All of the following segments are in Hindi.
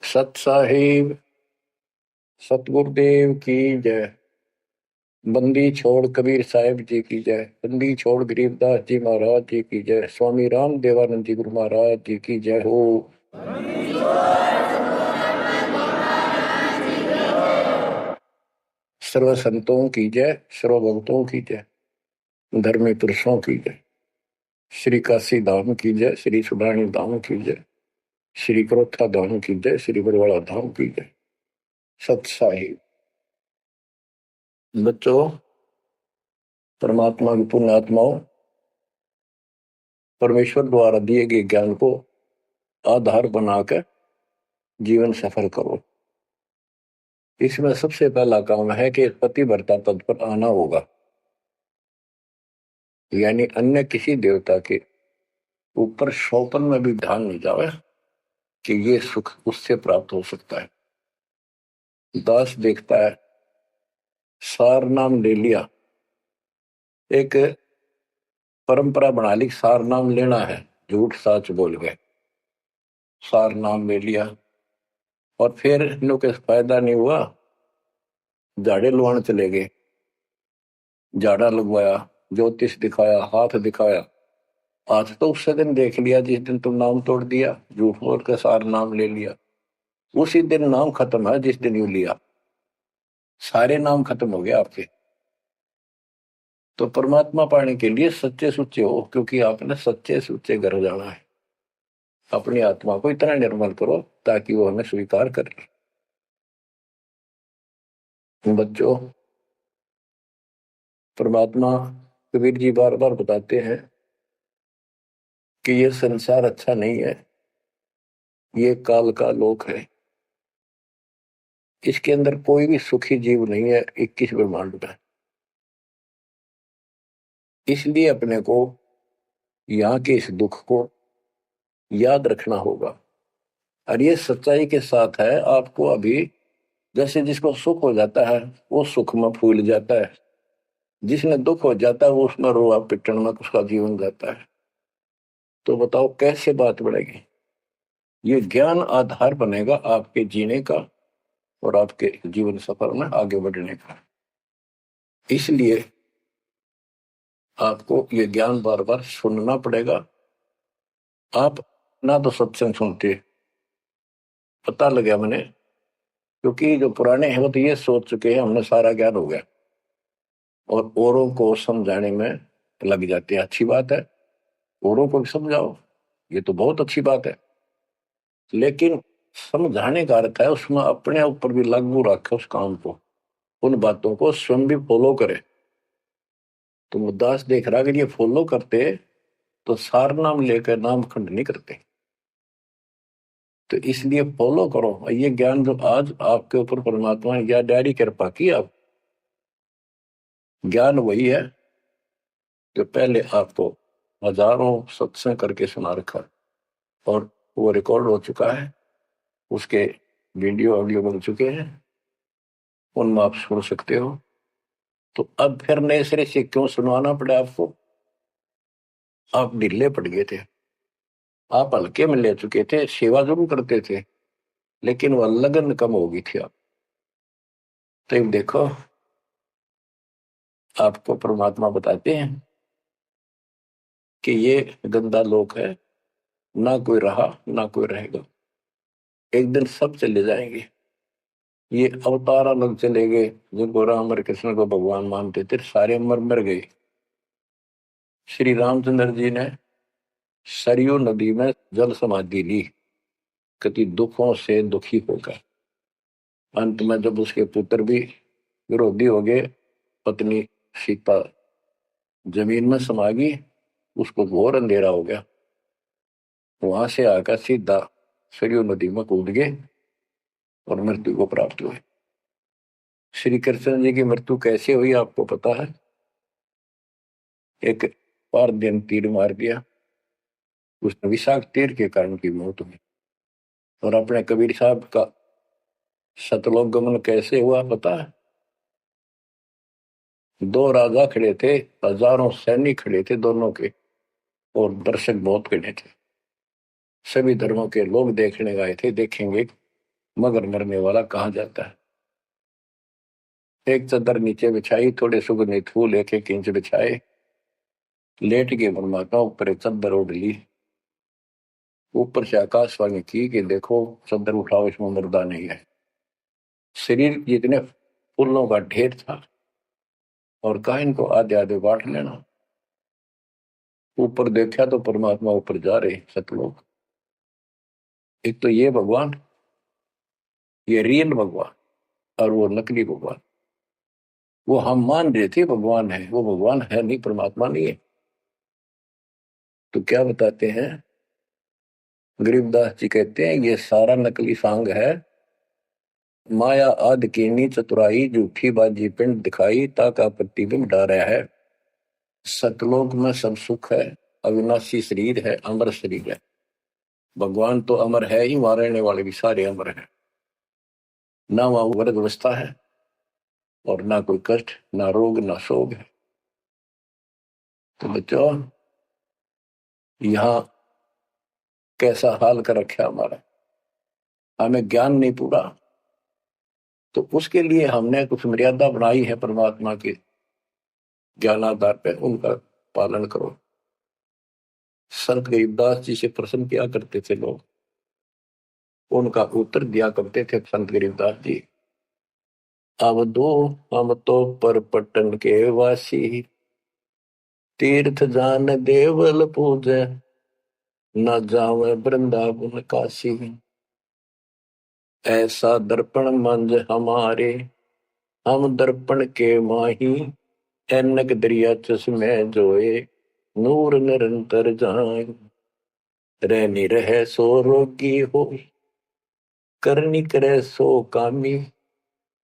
सत साहिब सतगुरुदेव की जय। बंदी छोड़ कबीर साहिब जी की जय। बंदी छोड़ गरीबदास जी महाराज जी की जय। स्वामी राम देवानंद जी गुरु महाराज जी की जय हो। सर्व संतों की जय, सर्व भक्तों की जय, धर्मी पुरुषों की जय। श्री काशी धाम की जय, श्री सुब्राणी धाम की जय, श्री क्रोथा धाम की जय, श्री बरवाड़ा धाम की जय। सत साहिब बच्चों, परमात्मा की पुण्यात्माओं, परमेश्वर द्वारा दिए गए ज्ञान को आधार बनाकर जीवन सफल करो। इसमें सबसे पहला काम है कि पतिव्रता पद पर आना होगा, यानी अन्य किसी देवता के ऊपर शौपन में भी ध्यान नहीं जावे कि ये सुख उससे प्राप्त हो सकता है। दास देखता है, सार नाम ले लिया, एक परंपरा बना ली, सार नाम लेना है, झूठ साच बोल गए, सार नाम ले लिया और फिर इन्हों के फायदा नहीं हुआ, झाड़े लुआने चले गए, झाड़ा लगवाया, ज्योतिष दिखाया, हाथ दिखाया। आज तो उससे दिन देख लिया जिस दिन तुम नाम तोड़ दिया, झूठ बोल के सार नाम ले लिया, उसी दिन नाम खत्म है जिस दिन यू लिया, सारे नाम खत्म हो गए आपके। तो परमात्मा पाने के लिए सच्चे सुच्चे हो, क्योंकि आपने सच्चे सुच्चे घर जाना है। अपनी आत्मा को इतना निर्मल करो ताकि वो हमें स्वीकार कर ले। बच्चों, परमात्मा कबीर जी बार बार बताते हैं कि ये संसार अच्छा नहीं है, ये काल का लोक है, इसके अंदर कोई भी सुखी जीव नहीं है 21 ब्रह्मांड में। इसलिए अपने को यहाँ के इस दुख को याद रखना होगा। और ये सच्चाई के साथ है, आपको अभी जैसे जिसको सुख हो जाता है वो सुख में फूल जाता है, जिसने दुख हो जाता है वो उसमें रोआ पिटन में उसका जीवन जाता है। तो बताओ कैसे बात बढ़ेगी? ये ज्ञान आधार बनेगा आपके जीने का और आपके जीवन सफर में आगे बढ़ने का। इसलिए आपको ये ज्ञान बार बार सुनना पड़ेगा। आप ना तो सत्संग सुनते, पता लगा मैंने, क्योंकि जो पुराने हैं वो तो ये सोच चुके हैं हमने सारा ज्ञान हो गया और औरों को समझाने में लग जाते हैं। अच्छी बात है, औरों को भी समझाओ, ये तो बहुत अच्छी बात है, लेकिन समझाने का अर्थ है उसमें अपने ऊपर भी लागू रखे उस काम को, उन बातों को स्वयं भी फॉलो करे। तो मुद्दास देख रहा अगर ये फॉलो करते तो सार नाम लेकर नाम खंड नहीं करते। तो इसलिए फॉलो करो। ये ज्ञान जो आज आपके ऊपर परमात्मा ने या डायरी कृपा की, आप ज्ञान वही है जो पहले आपको हजारों सत्संग करके सुना रखा और वो रिकॉर्ड हो चुका है, उसके वीडियो ऑडियो बन चुके हैं, उनमें आप सुन सकते हो। तो अब फिर नए सिरे से क्यों सुनवाना पड़े आपको? आप ढीले पड़ गए थे, आप हल्के में ले चुके थे, सेवा जरूर करते थे लेकिन वह लगन कम हो गई थी आप। तो देखो, आपको परमात्मा बताते हैं कि ये गंदा लोक है, ना कोई रहा ना कोई रहेगा, एक दिन सब चले जाएंगे। ये अवतार अलग चले गए, जिनको राम और कृष्ण को भगवान मानते थे सारे मर मर गए। श्री रामचंद्र जी ने सरयू नदी में जल समाधि ली, कति दुखों से दुखी होकर। अंत में जब उसके पुत्र भी विरोधी हो गए, पत्नी सीता जमीन में समा गई, उसको घोर अंधेरा हो गया, वहां से आकर सीधा सरयू नदी में कूद गए और मृत्यु को प्राप्त हुए। श्री कृष्ण जी की मृत्यु कैसे हुई आपको पता है? एक पार दिन तीर मार दिया, उसने विषाक्त तीर के कारण की मौत हुई। और अपने कबीर साहब का सतलोक गमन कैसे हुआ पता है? दो राजा खड़े थे, हजारों सैनिक खड़े थे दोनों के, और दर्शक बहुत खड़े थे, सभी धर्मों के लोग देखने आए थे, देखेंगे मगर मरने वाला कहाँ जाता है। एक चादर नीचे बिछाई, थोड़े सुगंधित फूल एक एक इंच बिछाए, लेट के परमात्मा ऊपर एक चादर ओढ़ ली। ऊपर से आकाशवाणी की कि देखो चादर उठाओ, इसमें मुर्दा नहीं है। शरीर जितने फूलों का ढेर था और कहा इनको आधे आधे बांट लेना। ऊपर देखा तो परमात्मा ऊपर जा रहे सतलोक। एक तो ये भगवान, ये रियल भगवान, और वो नकली भगवान। वो हम मान रहे थे भगवान है, वो भगवान है नहीं, परमात्मा नहीं है। तो क्या बताते हैं गरीबदास जी, कहते हैं ये सारा नकली सांग है। माया आदि कीनी चतुराई, झूठी बाजी पिंड दिखाई, ताका प्रतिबिंब डारा है। सतलोक में सब सुख है, अविनाशी शरीर है, अमर शरीर है। भगवान तो अमर है ही, वहां रहने वाले भी सारे अमर हैं। ना वहां वर्ग अवस्था है और ना कोई कष्ट, ना रोग, ना शोक है। तो बच्चों, यहाँ कैसा हाल कर रखा हमारा, हमें ज्ञान नहीं पूरा, तो उसके लिए हमने कुछ मर्यादा बनाई है परमात्मा के ज्ञानाधार पे, उनका पालन करो। संत गरीबदास जी से प्रश्न किया करते थे लोग, उनका उत्तर दिया करते थे संत गरीबदास जी। अब दो हम तो पर पटन के वासी, तीर्थ जान देवल पूजे, न जावे वृंदावन काशी। ऐसा दर्पण मंज हमारे, हम दर्पण के माही, ऐनक दरिया चश्मे जोए, नूर निरंतर जाए। रहनी रहे सो रोगी हो, करनी करे सो कामी,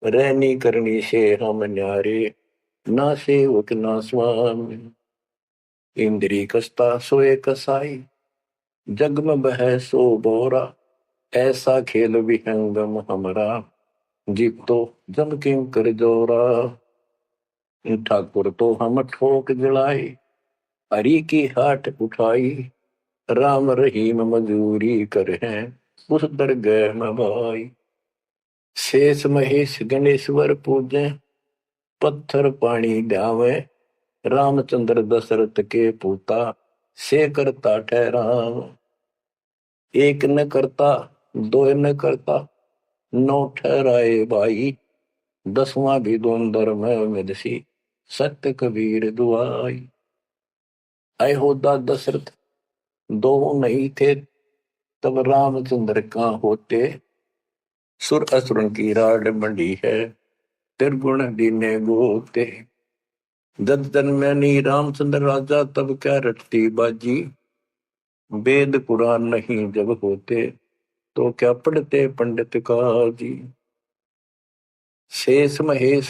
रहनी करनी से हम न्यारे, ना सेवक ना स्वामी। इंद्री कसता सोए कसाई, जग में बह सो बोरा, ऐसा खेल विहंगम हमारा, जीत तो जम किं कर जोरा। ठाकुर तो हम ठोक जड़ाई, हरि की हाट उठाई, राम रहीम मजूरी कर हैं, उस दरगह में भाई। शेष महेश गणेश्वर पूजे, पत्थर पानी ध्यावे, रामचंद्र दशरथ के पूता, से करता ठहराव। एक न करता, दो न करता, नौ ठहराए भाई, दसवां भी दोंदर में मिदसी, सत्य कबीर दुआई। अय होता दशरथ दो नहीं थे, तब रामचंद्र कहाँ होते, सुर असुरन की राड मंडी है, त्रिगुण दीने गोते। जब जन्मे नी रामचंद्र राजा, तब क्या रटती बाजी, वेद पुराण नहीं जब होते, तो क्या पढ़ते पंडित काजी। शेष महेश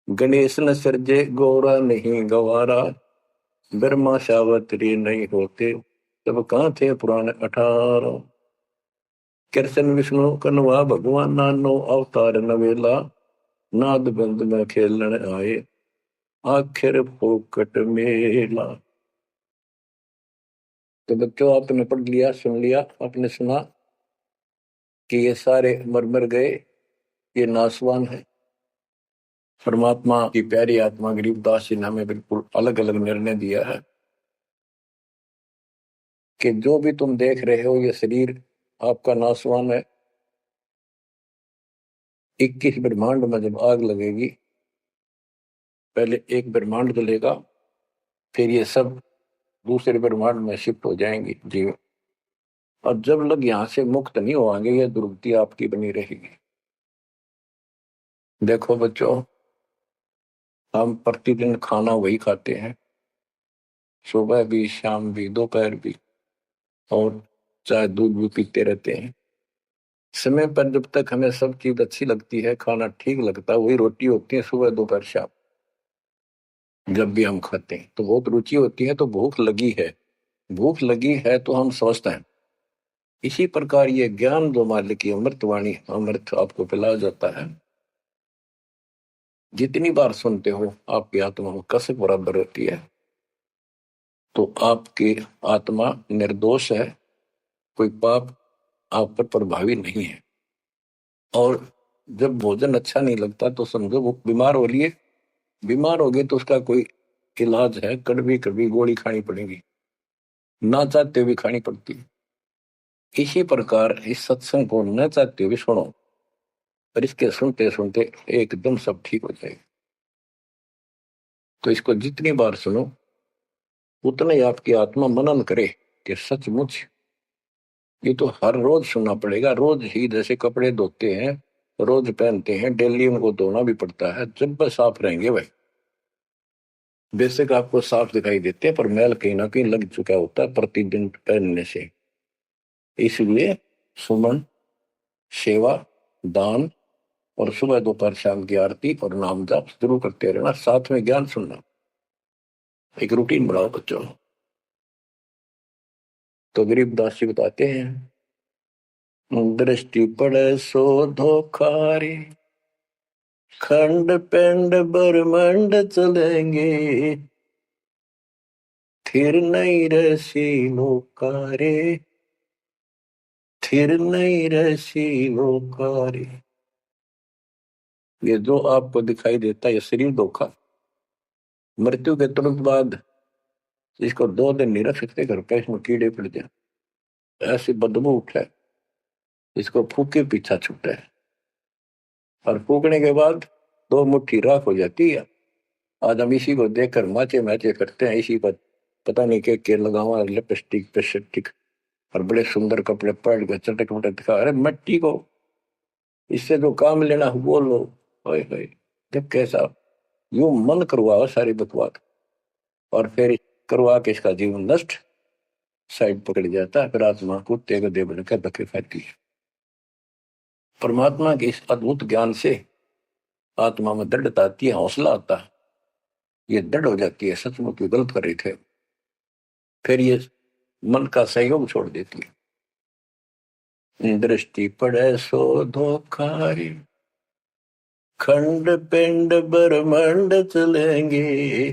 गणेश न सर्जे, गौरा नहीं गवारा, ब्रह्मा सावत्री नहीं होते, तब कहाँ थे पुराण 18। कृष्ण विष्णु कन्वा भगवान, नानो अवतार नवेला, नाद बंद में खेलन आए, आखिर फोकट मेला। तो बच्चों, आपने पढ़ लिया, सुन लिया, आपने सुना कि ये सारे मर मर गए, ये नासवान है। परमात्मा की प्यारी आत्मा गरीबदास जी ने हमें बिल्कुल अलग अलग निर्णय दिया है कि जो भी तुम देख रहे हो ये शरीर आपका नासवान है। 21 ब्रह्मांड में जब आग लगेगी, पहले एक ब्रह्मांड जलेगा, फिर ये सब दूसरे ब्रह्मांड में शिफ्ट हो जाएंगे जीव। और जब लोग यहाँ से मुक्त नहीं होंगे, ये दुर्गति आपकी बनी रहेगी। देखो बच्चों, हम प्रतिदिन खाना वही खाते हैं, सुबह भी, शाम भी, दोपहर भी, और चाहे दूध भी पीते रहते हैं। समय पर जब तक हमें सब चीज अच्छी लगती है, खाना ठीक लगता है, वही रोटी होती है सुबह दोपहर शाम। जब भी हम खाते हैं तो बहुत रुचि होती है, तो भूख लगी है, भूख लगी है तो हम स्वस्थ हैं। इसी प्रकार ये ज्ञान जो मालिक की अमृतवाणी, अमृत आपको पिलाया जाता है, जितनी बार सुनते हो आपकी आत्मा में कसक बराबर होती है। तो आपकी आत्मा निर्दोष है, कोई पाप आप पर प्रभावी नहीं है। और जब भोजन अच्छा नहीं लगता तो समझो वो बीमार हो लिए, बीमार हो गए तो उसका कोई इलाज है, कड़वी कड़वी गोली खानी पड़ेगी, ना चाहते हुए खानी पड़ती है। इसी प्रकार इस सत्संग को न चाहते हुए सुनो, पर इसके सुनते सुनते एकदम सब ठीक हो जाएगा। तो इसको जितनी बार सुनो उतना ही आपकी आत्मा मनन करे कि सचमुच ये तो हर रोज सुनना पड़ेगा। रोज ही जैसे कपड़े धोते हैं, रोज पहनते हैं, डेली उनको धोना भी पड़ता है, जब बस साफ रहेंगे भाई। बेशक आपको साफ दिखाई देते हैं पर मैल कहीं ना कहीं लग चुका होता है प्रतिदिन पहनने से। इसलिए सुमन, सेवा, दान और सुबह दोपहर शाम की आरती और नाम जाप जरूर करते रहना, साथ में ज्ञान सुनना। एक रूटीन बनाओ बच्चों। तो गरीबदास जी बताते हैं, दृष्टि पड़े सो धोखा रे, खंड पिंड ब्रह्मंड चलेंगे, थिर नहीं रसी लोकारे, थिर नहीं रसी लोकारे। ये जो आपको दिखाई देता है ये शरीर धोखा, मृत्यु के तुरंत बाद इसको 2 दिन नहीं रख सकते घर पे, इसमें कीड़े पड़ जाए, ऐसी बदबू उठे, इसको फूके पीछा छूटे, और फूकने के बाद 2 मुट्ठी राख हो जाती है। आज हम इसी को देखकर माचे माचे करते हैं, इसी पर पता नहीं क्या लगावा, लिपस्टिक पेस्टिक और बड़े सुंदर कपड़े पहन के चटक मटक दिखा। अरे मिट्टी को, इससे जो काम लेना हो वो लो। ओए होए, जब कैसा यूं मन करवाओ सारी बकवास, और फिर करवा के इसका जीवन नष्ट साइड पकड़ जाता है, फिर आत्मा कुत्ते को दे बनकर धक्के खाती है। परमात्मा के इस अद्भुत ज्ञान से आत्मा में दृढ़ता आती है, हौसला आता है, ये दृढ़ हो जाती है सचमुच ये गलत कर रहे थे। फिर ये मन का सहयोग छोड़ देती है। दृष्टि पड़े सो धोखा रे, खंड पिंड ब्रह्मंड चलेंगे,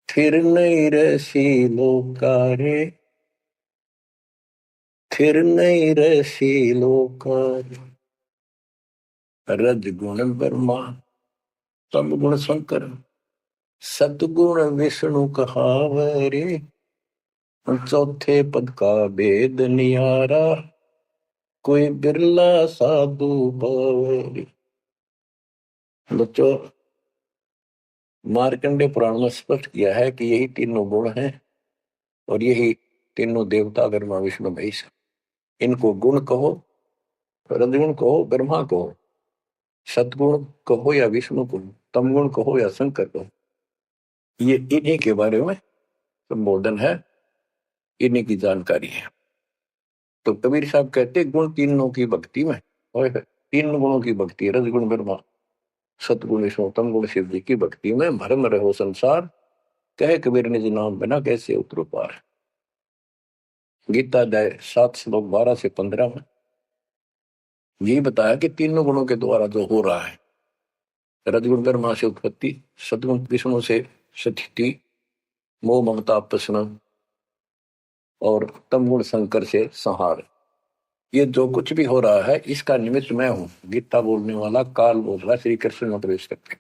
फिर नहीं रसी लोकारे, फिर नहीं रसी लोकारे। रज गुण ब्रह्मा, तम गुण शंकर, सतगुण विष्णु कहावरे, चौथे पद का भेद नियारा, कोई बिरला साधु पावरे। बच्चों, मार्कंडे पुराण में स्पष्ट किया है कि यही तीनों गुण हैं और यही तीनों देवता ब्रह्मा विष्णु महेश। इनको गुण कहो, रजगुण कहो, ब्रह्मा कहो, सतगुण कहो या विष्णु कहो, तमगुण कहो या शंकर कहो, ये इन्हीं के बारे में संबोधन है, इन्हीं की जानकारी है। तो कबीर साहब कहते गुण तीनों की भक्ति में, और 3 गुणों की भक्ति, रजगुण ब्रह्मा, सतगुण विष्णु, तमगुण शिव जी की भक्ति में भरम रहो संसार, कहे कबीर निज नाम बिना कैसे उतरो पार। गीता अध्याय 7 श्लोक 12 से 15 में यही बताया कि तीनों गुणों के द्वारा जो हो रहा है, रजगुण ब्रह्मा से उत्पत्ति, सतगुण विष्णु से स्थिति, मोह ममता प्रश्न, और तमगुण शंकर से संहार, ये जो कुछ भी हो रहा है इसका निमित्त मैं हूं। गीता बोलने वाला काल बोल रहा, श्री कृष्ण में प्रवेश करके।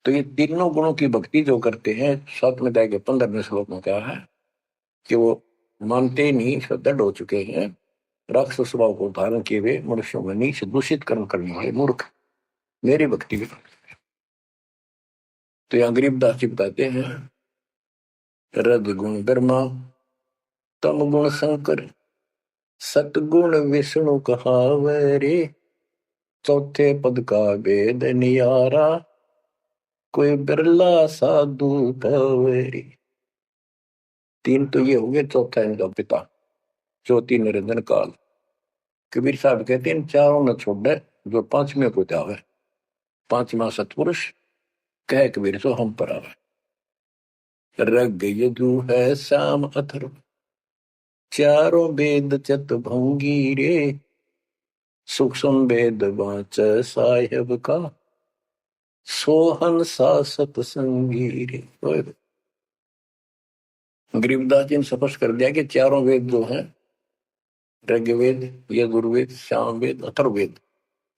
तो ये तीनों गुणों की भक्ति जो करते हैं, 7वें अध्याय के 15वें श्लोक में क्या है कि वो मानते नहीं, दृढ़ हो चुके हैं, राक्षस स्वभाव को धारण किए हुए मनुष्यों में नीच दूषित कर्म करने वाले मूर्ख मेरी भक्ति भी। तो यहाँ गरीबदास जी बताते हैं, रज गुण ब्रह्मा, तम गुण शंकर, सतगुण विष्णु कहावरे, चौथे पद का भेद नियारा, कोई बिरला साधु पावरी। 3 तो ये हो गए, चौथा इनका पिता ज्योति निरंजन काल। कबीर साहब कहते हैं इन चारों न छोड़े जो 5वें को जावे, 5वां सतपुरुष कह कबीर सो हम पर आवे। रग यजु है श्याम अथर्व, चारों वेद चत भंगी रे, सूक्ष्म वेद वाच साहेब का, सोहन सा सतसंगी रे। गरीबदास जी ने स्पष्ट कर दिया कि चारों वेद जो हैं ऋग्वेद, यजुर्वेद, सामवेद, अथर्ववेद,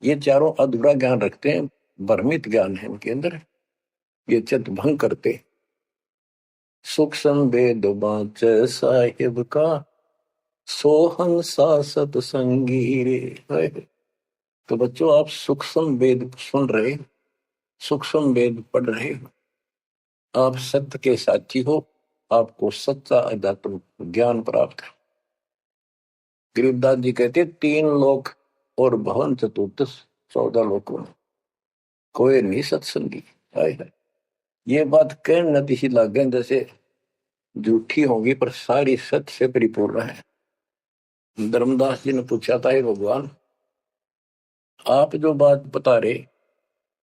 ये चारों अधूरा ज्ञान रखते हैं, भ्रमित ज्ञान है इनके अंदर, ये चित भंग करते। सूक्ष्म वेद बाच साहिब का, सोहन सा सतसंगी रे। तो बच्चों, आप सूक्ष्म वेद सुन रहे, सूक्ष्म वेद पढ़ रहे हो, आप सत्य के साथी हो, आपको सच्चा अध्यात्म ज्ञान प्राप्त है। गरीबदास जी कहते 3 लोक और भवन चतुर्दश, 14 लोकों में कोई नहीं सत्संगी। है ये बात कहने नती सी लागे जैसे झूठी होगी, पर सारी सत्य से परिपूर्ण है। धर्मदास जी ने पूछा था, हे भगवान, आप जो बात बता रहे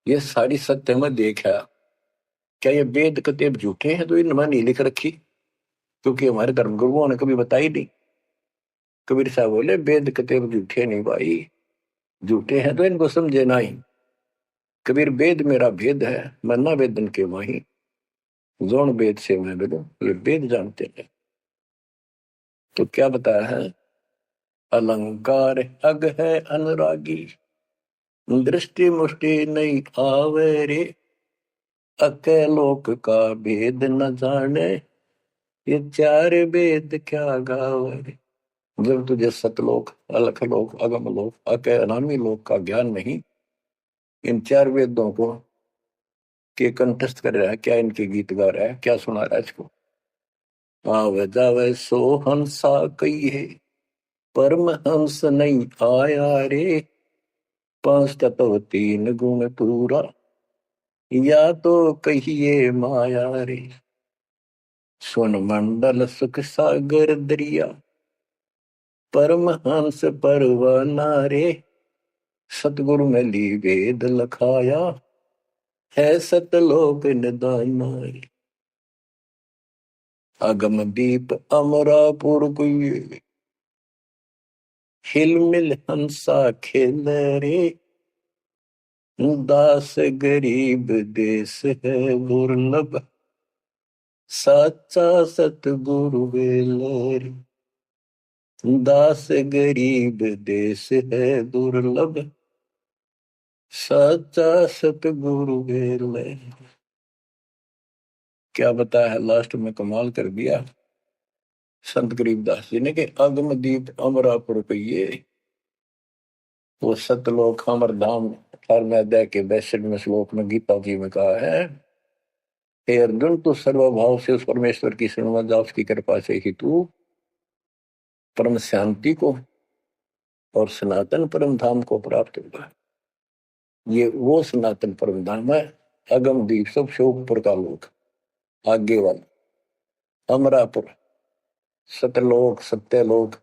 ये सारी सत्य में देखा, क्या ये वेद कतेब झूठे हैं तो इनमें नहीं लिख रखी? क्योंकि हमारे धर्म गुरुओं ने कभी बताई नहीं। कबीर साहब बोले वेद कतेब झूठे नहीं भाई, झूठे हैं तो इनको समझे नहीं। कबीर वेद मेरा भेद है, मैं ना वेदन के माही, जोन वेद से मैं वेदो, वेद जानते हैं। तो क्या बताया है? अलंकार अग है अनुरागी, दृष्टि मुष्टि नहीं आवे रे, अके लोक का भेद न जाने, ये 4 वेद क्या गावे। जब तुझे सतलोक, अलख लोक, अगम लोक, अके अनामी लोक का ज्ञान नहीं, इन 4 वेदों को के कंठस्थ कर रहा है, क्या इनके गीत गा रहा है, क्या सुना रहा है इसको? आवे जावे सो हंसा कही है, परम हंस नहीं आया रे, 5 तत्व 3 गुण पूरा, या तो कहिए माया रे। सुन मंडल सुख सागर दरिया, परम हंस परवाना रे, सतगुरु में ली वेद लखाया, है सतलोक निदाना रे। अगम दीप अमरापुर कोई, हिल मिल हंसा खेल रे, दास गरीब देश है दुर्लभ, साचा सतगुरु वेलर। दास गरीब देश है दुर्लभ, साचा सतगुरु वेलर। क्या बताया है लास्ट में, कमाल कर दिया संत गरीबदास जी ने कि अगम दीप अमरापुर पहिए, वो सतलोक अमर धाम 18वें अध्याय के 62वें श्लोक में गीता जी में कहा है, हे अर्जुन, तू सर्वभाव से उस परमेश्वर की शरण जा, उसकी कृपा से ही तू परम शांति को और सनातन परम धाम को प्राप्त होगा। ये वो सनातन परम धाम है, अगम दीप सबसे ऊपर का लोक, आगे वाला अमरापुर, सतलोक, सत्यलोक,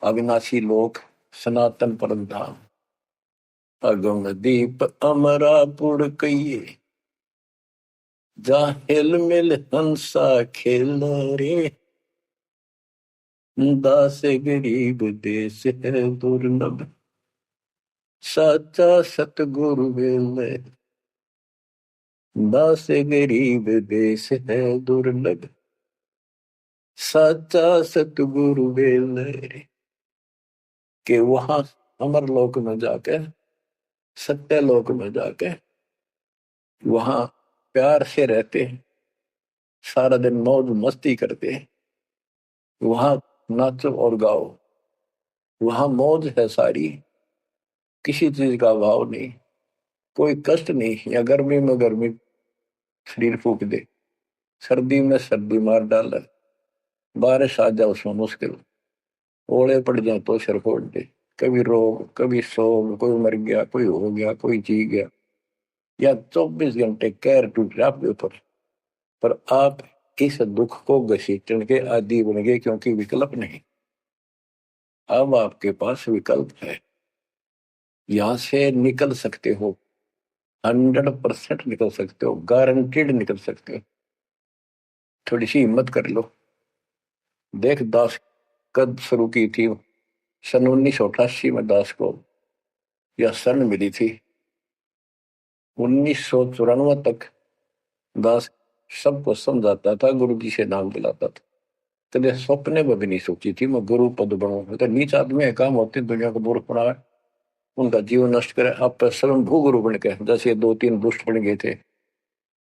अविनाशी लोक, सनातन परम धाम। अगम दीप अमरापुर कहिए, जा हिल मिल हंसा खेल रे, दास गरीब देश है दुर्लभ, साचा सतगुरु वेले। दास गरीब देश है दुर्लभ, साचा सतगुरु वेले। के वहां अमर लोक में जाके, सत्य लोक में जाके, वहां प्यार से रहते हैं, सारा दिन मौज मस्ती करते हैं, वहां नाचो और गाओ, वहां मौज है सारी, किसी चीज का अभाव नहीं, कोई कष्ट नहीं। या गर्मी में गर्मी शरीर फूक दे, सर्दी में सर्दी मार डाले, बारिश आ जाए उसमें मुश्किल, ओले पड़ जाए तो सिर फोड़ दे, कभी रोग, कभी शोक, कोई मर गया, कोई हो गया, कोई जी गया, या 24 घंटे कैर टूट रहा आपके ऊपर, पर आप इस दुख को घसीटने के आदि बन गए, क्योंकि विकल्प नहीं। अब आपके पास विकल्प है, यहां से निकल सकते हो, 100% निकल सकते हो, गारंटीड निकल सकते हो। थोड़ी सी हिम्मत कर लो। देख दास कब शुरू की थी? सन 1988 में दास को यह शरण मिली थी। 1994 तक दास सबको समझाता था, गुरु जी से नाम दिलाता था। कदे सपने में भी नहीं सोची थी मैं गुरु पद बनूं। तो नीच आदमी है, काम होते दुनिया को मूर्ख बनावे, उनका जीवन नष्ट करे, आप स्वयं भू गुरु बन के। जैसे दो तीन दुष्ट बन गए थे,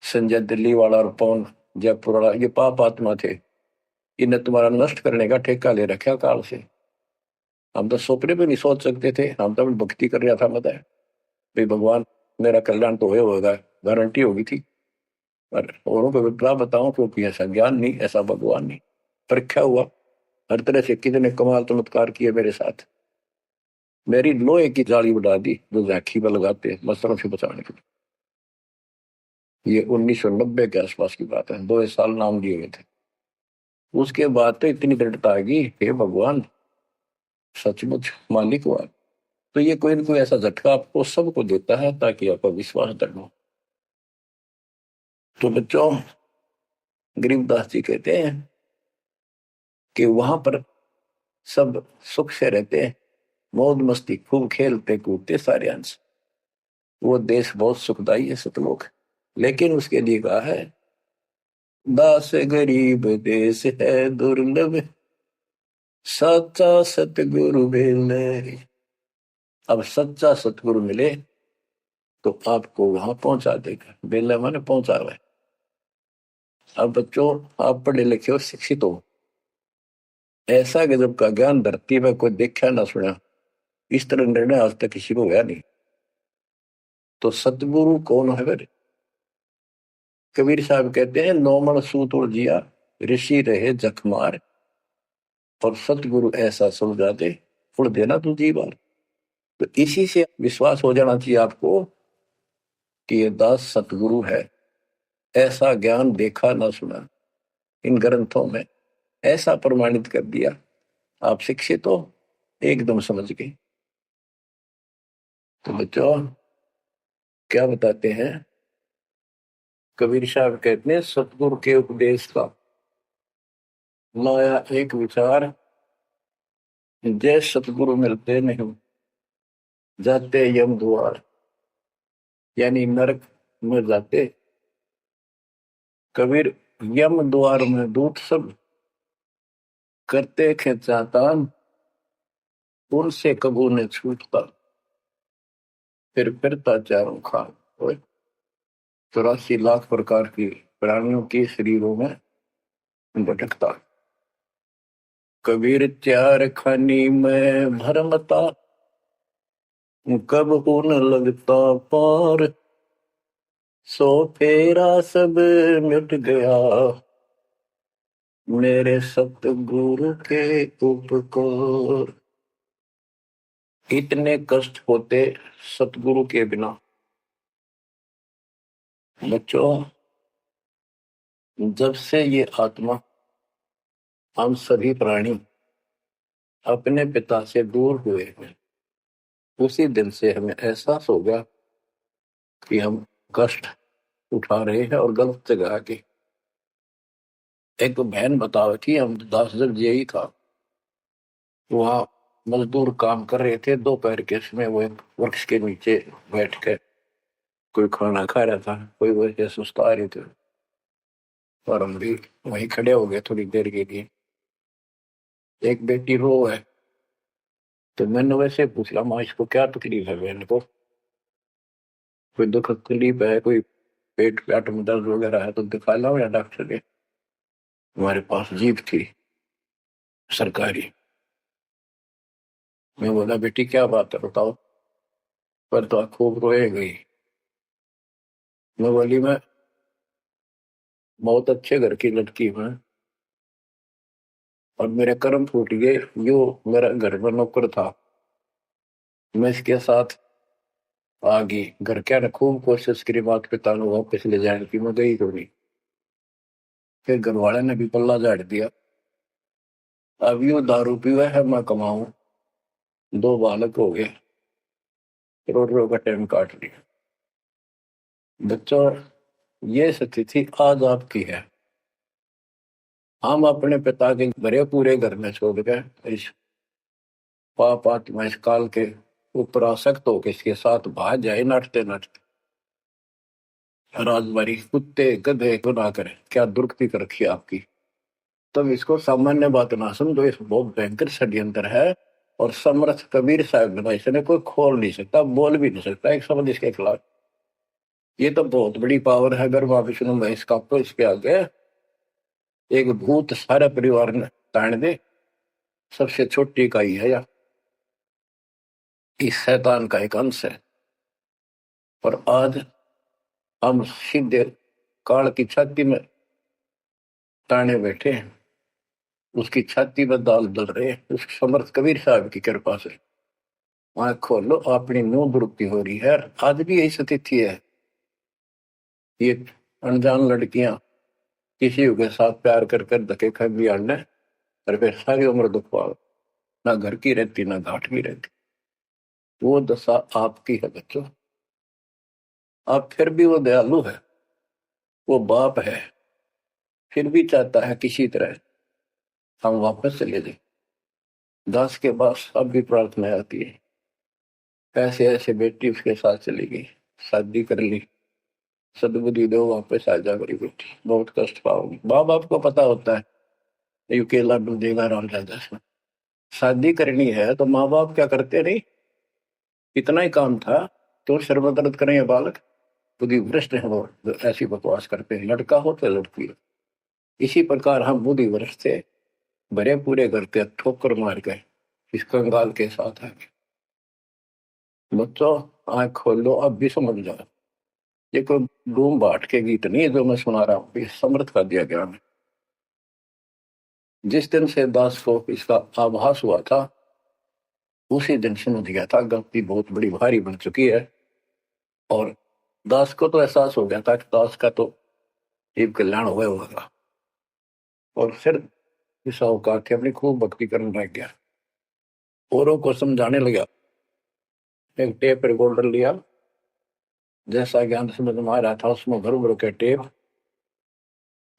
संजय दिल्ली वाला और पवन जयपुर वाला, ये पाप आत्मा थे, इन्हें तुम्हारा नष्ट करने का ठेका ले रखा काल से। हम तो सपने भी नहीं सोच सकते थे, हम तो भक्ति कर रहा था, बताए भाई भगवान मेरा कल्याण तो होगा, गारंटी होगी थी। पर औरों को क्या बताऊं, क्योंकि ऐसा ज्ञान नहीं, ऐसा भगवान नहीं। परीक्षा हुआ हर तरह से, कितने कमाल चमत्कार किए मेरे साथ। मेरी लोहे की जाली उड़ा दी जो झांकी पर लगाते मच्छरों से बचाने के लिए। ये 1990 के आसपास की बात है, 2 साल नाम दिए गए थे। उसके बाद तो इतनी दृढ़ता आ गई, हे भगवान सचमुच मालिक हुआ। तो ये कोई ना कोई ऐसा झटका आपको सबको देता है ताकि आपका विश्वास दृढ़ हो। तो बच्चों, गरीबदास जी कहते हैं कि वहां पर सब सुख से रहते हैं, मौज मस्ती खूब खेलते कूदते सारे अंश। वो देश बहुत सुखदाई है सतलोक, लेकिन उसके लिए कहा है दास गरीब देश है दुर्लभ, सच्चा सतगुरु मिले। अब सच्चा सतगुरु मिले तो आपको वहां पहुंचा देगा, बेला माने पहुंचा हुआ है। अब बच्चों, आप पढ़े लिखे हो, शिक्षित हो, ऐसा गजब का ज्ञान धरती में कोई देखा ना सुना, इस तरह निर्णय आज तक किसी को गया नहीं। तो सतगुरु कौन है फिर? कबीर साहब कहते हैं नौमण सूत जिया, ऋषि रहे जखमार, और सतगुरु ऐसा समझा दे फुल देना तू जी बार। तो इसी से विश्वास हो जाना चाहिए आपको कि ये दास सतगुरु है। ऐसा ज्ञान देखा ना सुना, इन ग्रंथों में ऐसा प्रमाणित कर दिया, आप शिक्षित हो, एकदम समझ गए। तो बच्चों, क्या बताते हैं कबीर साहब? कहते हैं सतगुरु के उपदेश का लाया एक विचार, जय सतगुरु मिलते नहीं जाते यम द्वार। यानी नरक में जाते कबीर, यम द्वार में दूत सब करते खेचातान, उनसे कबू ने छूटता, फिर फिरता चारों खान। 84 लाख प्रकार की प्राणियों के शरीरों में भटकता। कबीर चार खानी में भरमता, कब न लगता पार, सो फेरा सब मिट गया, मेरे सतगुरु के उपकार। इतने कष्ट होते सतगुरु के बिना। बच्चों, जब से ये आत्मा, हम सभी प्राणी अपने पिता से दूर हुए हैं, उसी दिन से हमें एहसास हो गया कि हम कष्ट उठा रहे हैं और गलत जगह आके। एक तो बहन बताओ थी, हम दास जब यही था, वहां मजदूर काम कर रहे थे, दोपहर के समय वो एक वृक्ष के नीचे बैठ कर कोई खाना खा रहा था, कोई वैसे सुस्ता रहे थे, और हम भी वहीं खड़े हो गए थोड़ी देर के लिए। एक बेटी रो है, तो मैंने वैसे पूछा माँ इसको क्या तकलीफ है? बहन को कोई दुख तकलीफ है, कोई पेट पेट में दर्द वगैरह है तो दिखा लाओ या डॉक्टर के। हमारे पास जीप थी सरकारी। मैं बोला बेटी क्या बात है बताओ? पर तो खूब रोए गई। मैं बोली मैं बहुत अच्छे घर की लड़की हूँ और मेरे कर्म फूट गए। यो मेरा घर में नौकर था, मैं इसके साथ आ गई। घर क्या ने खूब कोशिश करी माता पिता ने वापस ले जाने की, मैं गई तो नहीं। फिर घर वाले ने भी पल्ला झाड़ दिया। अब यो दारू पीवा है, मैं कमाऊं, 2 बालक हो गए, करोड़ों का टाइम काट लिया। बच्चों, ये स्थिति आज आपकी है। हम अपने पिता के भरे पूरे घर में छोड़ गए, इस पाप आत्मा इस काल के ऊपर आसक्त होकर इसके साथ भाग जाए नाटते नाटते। राजबारी कुत्ते गधे बना कर क्या दुर्गति कर रखी आपकी। तब इसको सामान्य बात ना समझो, इस बहुत भयंकर षड्यंत्र है। और समर्थ कबीर साहब ने इसने कोई खोल नहीं सकता, बोल भी नहीं सकता एक शब्द इसके खिलाफ। ये तो बहुत बड़ी पावर है। अगर वहां विष्णु महेश का तो इसके आगे एक भूत सारा परिवार ने ताण दे, सबसे छोटी इकाई है या इस शैतान का एक अंश है। और आज हम सीधे काल की छाती में ताने बैठे हैं, उसकी छाती में दाल दल रहे हैं, उस समर्थ कबीर साहब की कृपा से। आंख खोलो, अपनी नो दुरुक्ति हो रही है। आज भी यही स्थिति है। ये अनजान लड़कियां किसी के साथ प्यार कर कर धके खा भी आने, और फिर सारी उम्र दुख पाओ, ना घर की रहती ना घाट की रहती। वो दशा आपकी है बच्चों। आप फिर भी वो दयालु है, वो बाप है, फिर भी चाहता है किसी तरह हम वापस चले जाए। दास के पास अब भी प्रार्थना आती है, ऐसे ऐसे बेटी उसके साथ चली गई, शादी कर ली, सदबुद्धि दो, वापस आ जा मेरी बेटी, बहुत कष्ट पाओगी। माँ बाप को पता होता है ये केला डूबेगा राम राजा से। शादी करनी है तो माँ बाप क्या करते नहीं, इतना ही काम था तो सर्वदर्द करें ये बालक, बुद्धि भ्रष्ट है वो जो ऐसी बकवास करते हैं, लड़का हो तो लड़की हो। इसी प्रकार हम बुद्धि भ्रष्ट थे, भरे पूरे घर के ठोकर मार गए इस कंगाल के साथ आके। बच्चों आंख खोल लो, अब भी समझ जाओ, ये कोई डूम बाट के गीत नहीं है जो मैं सुना रहा हूँ, ये समर्थ का दिया गया है। जिस दिन से दास को इसका आभास हुआ था, उसी दिन समझ गया था गलती बहुत बड़ी भारी बन चुकी है। और दास को तो एहसास हो गया था कि दास का तो जीव कल्याण हुआ होगा। और फिर इस अवकाश के अपनी खूब भक्ति करने लग गया, औरों को समझाने लगा। एक टेप रिकॉर्डर लिया, जैसा ज्ञान समझ में आ रहा था उसमें भर भर के टेप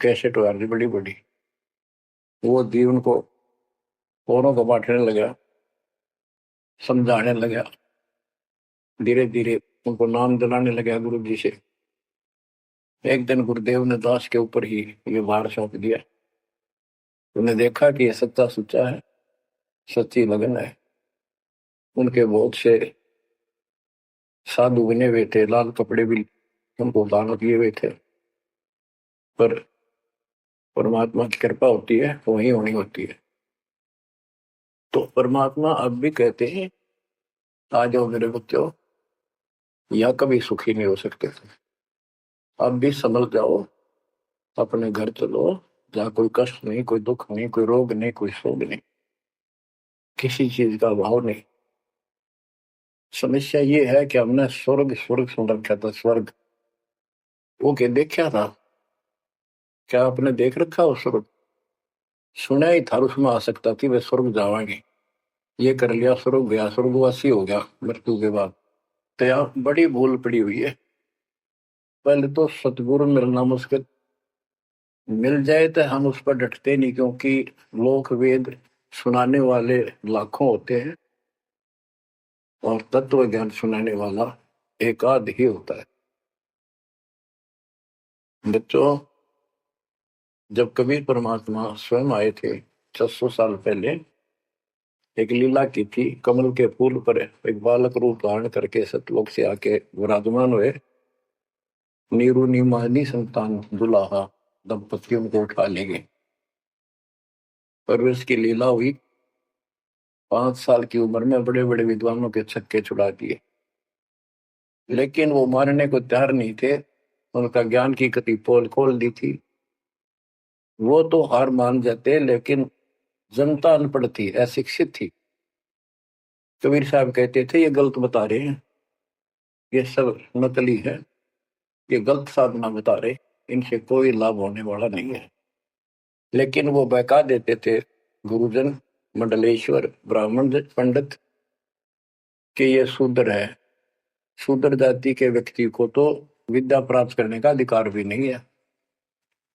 कैसेट वाली बड़ी बड़ी वो दी उनको, औरों को बांटने लगा, समझाने लगा, धीरे धीरे उनको नाम दिलाने लगा गुरु जी से। एक दिन गुरुदेव ने दास के ऊपर ही ये भार सौंप दिया। उन्हें देखा कि ये सच्चा सुच्चा है, सच्ची लगन है। उनके बहुत से साधु बने हुए थे, लाल कपड़े भी उनको दान किए हुए थे। पर परमात्मा की कृपा होती है वही होनी होती है। तो परमात्मा अब भी कहते हैं आ जाओ मेरे बच्चों, या कभी सुखी नहीं हो सकते थे, अब भी समझ जाओ, अपने घर चलो जहाँ कोई कष्ट नहीं, कोई दुख नहीं, कोई रोग नहीं, कोई शोक नहीं, किसी चीज का अभाव नहीं। समस्या ये है कि हमने स्वर्ग स्वर्ग सुन रखा था, स्वर्ग वो के देखा था, क्या आपने देख रखा हो स्वर्ग? सुना ही था, उसमें आ सकता थी वे स्वर्ग जावांगे, ये कर लिया स्वर्ग गया, स्वर्गवासी हो गया मृत्यु के बाद। तो यहाँ बड़ी भूल पड़ी हुई है। पहले तो सतगुरु मिलना मुश्किल, मिल जाए तो हम उस पर डटते नहीं, क्योंकि लोक वेद सुनाने वाले लाखों होते हैं और तत्व ज्ञान सुनाने वाला एक आध ही होता है। बच्चों जब कबीर परमात्मा स्वयं आए थे 600 साल पहले, एक लीला की थी, कमल के फूल पर एक बालक रूप धारण करके सतलोक से आके विराजमान हुए। नीरू नीमानी संतान दुलाहा दंपतियों को उठा ले गए। परवेश की लीला हुई, 5 साल की उम्र में बड़े बड़े विद्वानों के छक्के छुड़ा दिए, लेकिन वो मारने को तैयार नहीं थे। उनका ज्ञान की कति पोल खोल दी थी, वो तो हार मान जाते, लेकिन जनता अनपढ़ थी, अशिक्षित थी। कबीर साहब कहते थे ये गलत बता रहे हैं, ये सब नकली है, ये गलत साधना बता रहे, इनसे कोई लाभ होने वाला नहीं है। लेकिन वो बहका देते थे गुरुजन, मंडलेश्वर, ब्राह्मण, पंडित कि ये शूद्र है। शूद्र जाति के व्यक्ति को तो विद्या प्राप्त करने का अधिकार भी नहीं है।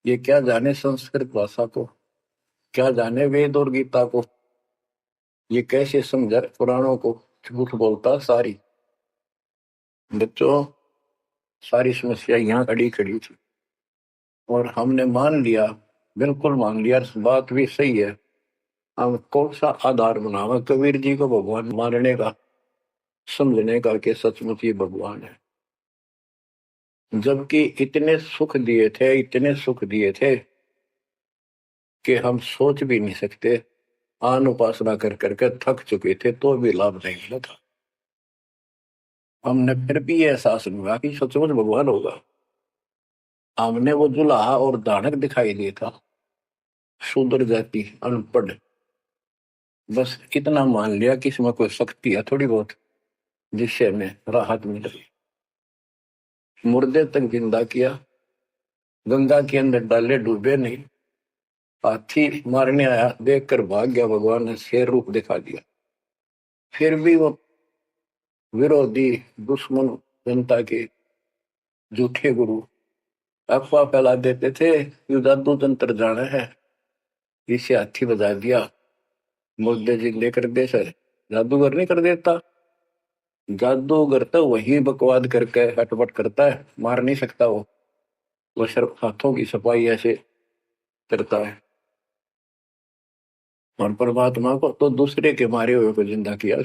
ये क्या जाने संस्कृत भाषा को, क्या जाने वेद और गीता को, ये कैसे समझे पुराणों को, झूठ बोलता सारी। बच्चों सारी समस्या यहाँ खड़ी खड़ी थी और हमने मान लिया बिल्कुल मान लिया, बात भी सही है। हम कौन सा आधार बनावा कबीर जी को भगवान मानने का, समझने का कि सचमुच ये भगवान है, जबकि इतने सुख दिए थे, इतने सुख दिए थे कि हम सोच भी नहीं सकते। आन उपासना कर करके थक चुके थे तो भी लाभ नहीं मिला था। हमने फिर भी ये एहसास नहीं हुआ कि सचमुच भगवान होगा। हमने वो जुलाहा और दानक दिखाई दिया था, शूद्र जाति, अनपढ़, बस इतना मान लिया कि इसमें कोई शक्ति है थोड़ी बहुत, जिससे हमें राहत मिल रही। मुर्दे तक जिंदा किया, गंगा के अंदर डाले, डूबे नहीं। हाथी मारने आया, देखकर भाग गया, भगवान ने शेर रूप दिखा दिया। फिर भी वो विरोधी, दुश्मन, जनता के झूठे गुरु अफवाह फैला देते थे, यू जादू तंत्र जाना है, इसे हाथी बजा दिया, मुर्दे जिंदे कर दे। सर जादूगर नहीं कर देता, जादूगर तो वही बकवाद करके हटपट करता है, मार नहीं सकता वो सिर्फ हाथों की सफाई ऐसे करता है। और परमात्मा को तो दूसरे के मारे हुए को जिंदा किया।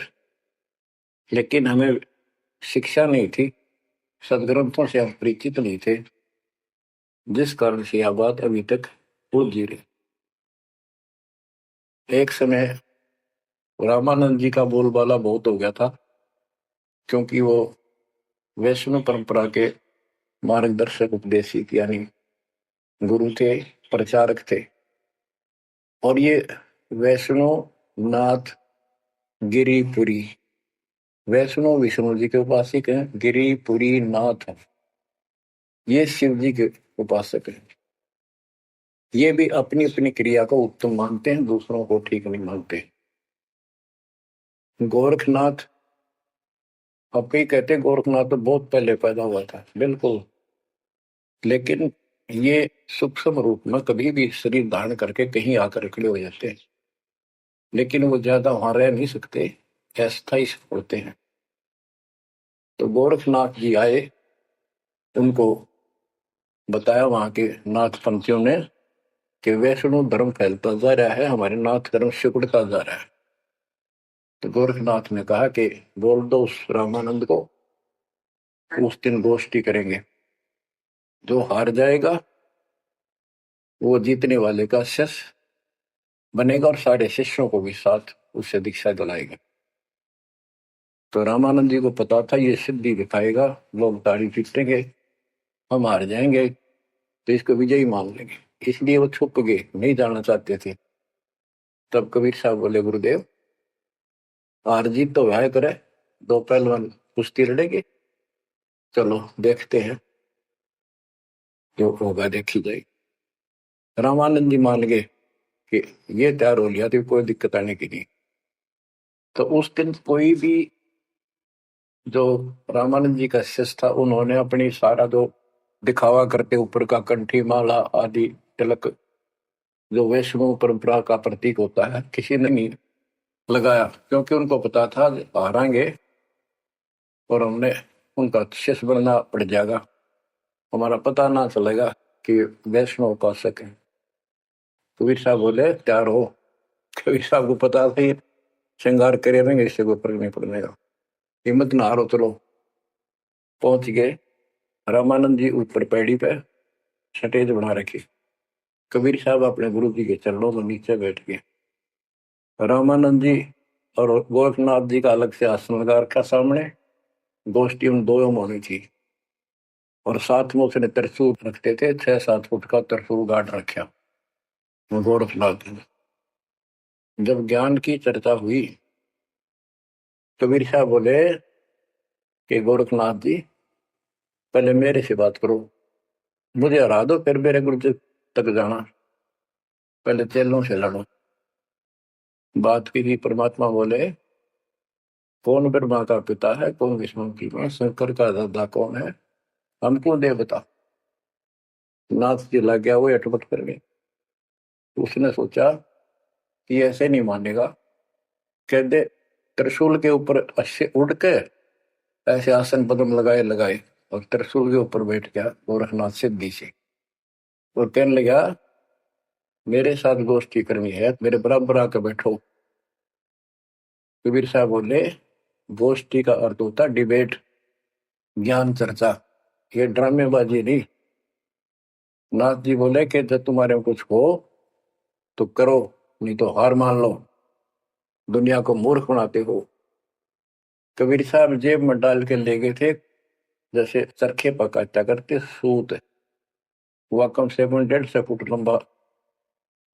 लेकिन हमें शिक्षा नहीं थी, सदग्रंथों से हम परिचित नहीं थे, जिस कारण से यह बात अभी तक उलझी रही। एक समय रामानंद जी का बोलबाला बहुत हो गया था, क्योंकि वो वैष्णव परंपरा के मार्गदर्शक, उपदेशिक यानी गुरु थे, प्रचारक थे। और ये वैष्णव नाथ गिरिपुरी, वैष्णव विष्णु जी के उपासक हैं, गिरिपुरी नाथ ये शिव जी के उपासक हैं। ये भी अपनी अपनी क्रिया को उत्तम मानते हैं, दूसरों को ठीक नहीं मानते। गोरखनाथ, अब कई कहते हैं गोरखनाथ तो बहुत पहले पैदा हुआ था, बिल्कुल, लेकिन ये सूक्ष्म रूप में कभी भी शरीर धारण करके कहीं आकर खड़े हो जाते हैं, लेकिन वो ज्यादा वहां रह नहीं सकते, अस्थायी होते हैं। तो गोरखनाथ जी आए, उनको बताया वहां के नाथ पंथियों ने कि वैष्णव धर्म फैलता जा रहा है, हमारे नाथ धर्म सिकुड़ता जा रहा है। तो गोरखनाथ ने कहा कि बोल दो उस रामानंद को, उस दिन गोष्ठी करेंगे, जो हार जाएगा वो जीतने वाले का शिष्य बनेगा और सारे शिष्यों को भी साथ उससे दीक्षा दिलाएगा। तो रामानंद जी को पता था ये सिद्धि दिखाएगा, लोग ताड़ी पीटेंगे, हम हार जाएंगे, तो इसको विजयी मान लेंगे, इसलिए वो छुप गए, नहीं जाना चाहते थे। तब कबीर साहब बोले, गुरुदेव हार जीत तो वह करे, दो पहलवान कुश्ती लड़ेंगे, चलो देखते हैं, जो होगा देखी जाएगी। रामानंद जी मान गए कि ये तैयार हो लिया, तो कोई दिक्कत आने की नहीं। तो उस दिन कोई भी जो रामानंद जी का शिष्य था, उन्होंने अपनी सारा जो दिखावा करते ऊपर का कंठी माला आदि तिलक, जो वैष्णव परंपरा का प्रतीक होता है, किसी ने नहीं लगाया, क्योंकि उनको पता था हारेंगे और हमने उनका शिष्य बनना पड़ जाएगा, हमारा पता ना चलेगा कि वैष्णव उपासक है। कबीर साहब बोले तैयार हो। कबीर साहब को पता था ये श्रृंगार करे रहेंगे, इससे कोई फर्क नहीं पड़ने का, हिम्मत ना हारो, चलो। पहुंच गए, रामानंद जी ऊपर पैड़ी पे स्टेज बना रखी, कबीर साहब अपने गुरु जी के चरणों में नीचे बैठ गए। रामानंद जी और गोरखनाथ जी का अलग से आसन लगा रखा सामने, गोष्ठी उन दोनों में होनी थी। और साथ में उसने त्रिशूल रखते थे, 6-7 फुट का त्रिशूल गाड़ रखा गोरखनाथ ने। जब ज्ञान की चर्चा हुई, कबीर साहब बोले कि गोरखनाथ जी पहले मेरे से बात करो, मुझे हरा दो, फिर मेरे गुरु जी तक जाना, पहले चेलों से लड़ो। बात की थी, परमात्मा बोले कौन ब्रह्मा का पिता है, कौन विष्णु की मां, शंकर का दादा कौन है, हमको दे बता। नाथ जी लग गया, वो अटपट कर गए। उसने सोचा कि ऐसे नहीं मानेगा, कह दे त्रिशूल के ऊपर अच्छे उड़ के ऐसे आसन पद्म लगाए लगाए और त्रिशूल के ऊपर बैठ गया गोरखनाथ सिद्धि से, और कहने लगा मेरे साथ गोष्ठी करनी है, मेरे बराबर आकर बैठो। कबीर साहब बोले गोष्ठी का अर्थ होता डिबेट, ज्ञान चर्चा, ये ड्रामेबाजी नहीं। नाथ जी बोले कि जब तुम्हारे में कुछ हो तो करो, नहीं तो हार मान लो, दुनिया को मूर्ख बनाते हो। कबीर साहब जेब में डाल के ले गए थे, जैसे चरखे पकाता करते सूत, वह कम से कम 1.5 फुट लंबा